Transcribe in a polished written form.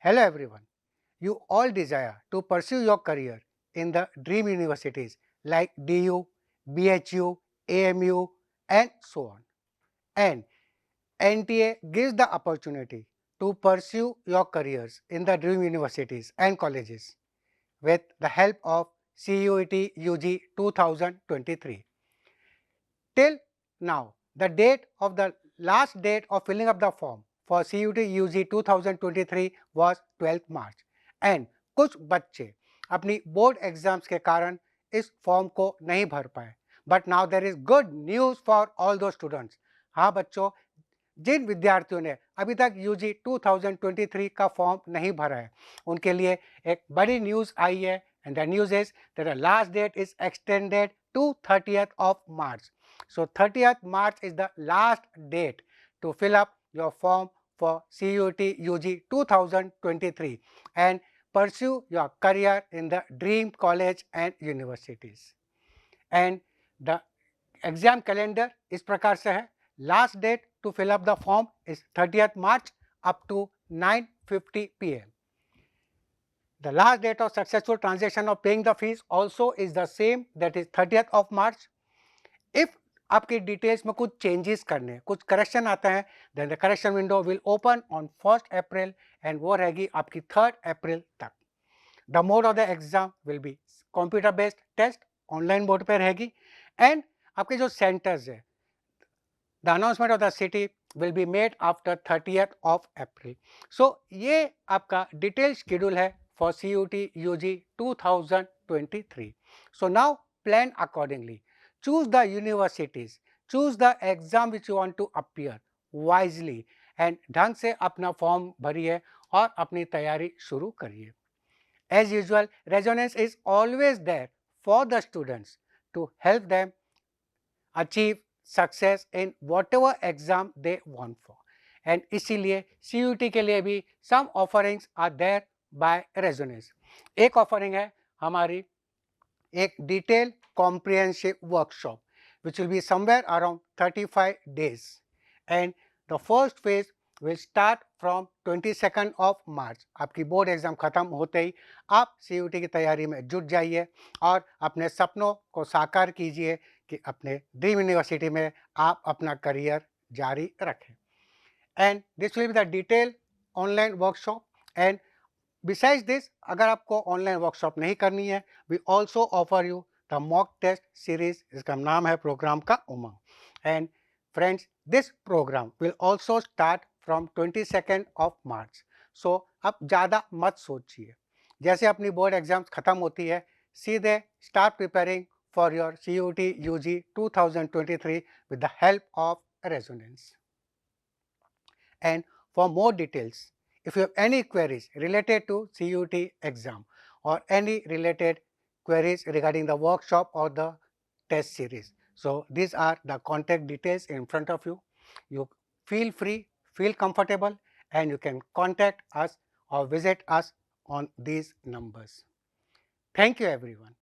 Hello everyone. You all desire to pursue your career in the dream universities like DU, BHU, AMU and so on. And NTA gives the opportunity to pursue your careers in the dream universities and colleges with the help of CUET UG 2023. Till now, the last date of filling up the form for CUET UG 2023 was 12th March and कुछ बच्चे अपनी board exams के कारण इस form को नहीं भर पाए. But now there is good news for all the students. हाँ बच्चों, जिन विद्यार्थियों ने अभी तक यूजी 2023 का फॉर्म नहीं भरा है उनके लिए एक बड़ी न्यूज़ आई है. And the news is that the last date is extended to 30th of March. So 30th March is the last date to fill up your form for CUET UG 2023 and pursue your career in the dream college and universities. And the exam calendar इस प्रकार से है. Last date to fill up the form is 30th March up to 9:50 PM. The last date of successful transaction of paying the fees also is the same, that is 30th of March. If आपकी details में कुछ changes करने, कुछ correction आता है, then the correction window will open on 1st April and वो रहेगी आपकी 3rd April तक. The mode of the exam will be computer based test, online board पे रहेगी. एंड आपके जो सेंटर्स है, the announcement of the city will be made after 30th of April. So ये आपका डिटेल शेड्यूल है for CUET UG 2023. So now plan accordingly. Choose the universities, choose the exam which you want to appear wisely and ढंग से अपना form भरिए और अपनी तैयारी शुरू करिए. As usual, Resonance is always there for the students to help them achieve success in whatever exam they want for. And इसीलिए CUET के लिए भी some offerings are there by Resonance. एक ऑफरिंग है हमारी एक detail comprehensive workshop which will be somewhere around 35 days and the first phase will start from 22nd of March. आपकी board exam खत्म होते ही आप CUET की तैयारी में जुट जाइए और अपने सपनों को साकार कीजिए कि अपने ड्रीम यूनिवर्सिटी में आप अपना करियर जारी रखें. And this will be the detail online workshop. And besides this, अगर आपको ऑनलाइन वर्कशॉप नहीं करनी है, we also offer you the mock test series, जिसका नाम है प्रोग्राम का Umang. And friends, this programme will also start from 22nd of March. सो अब ज़्यादा मत सोचिए, जैसे अपनी बोर्ड एग्जाम्स ख़त्म होती है सीधे start preparing for your CUET UG 2023 with the help of Resonance. And for more details, if you have any queries related to CUET exam or any related queries regarding the workshop or the test series, so these are the contact details in front of you. You feel free, feel comfortable and you can contact us or visit us on these numbers. Thank you everyone.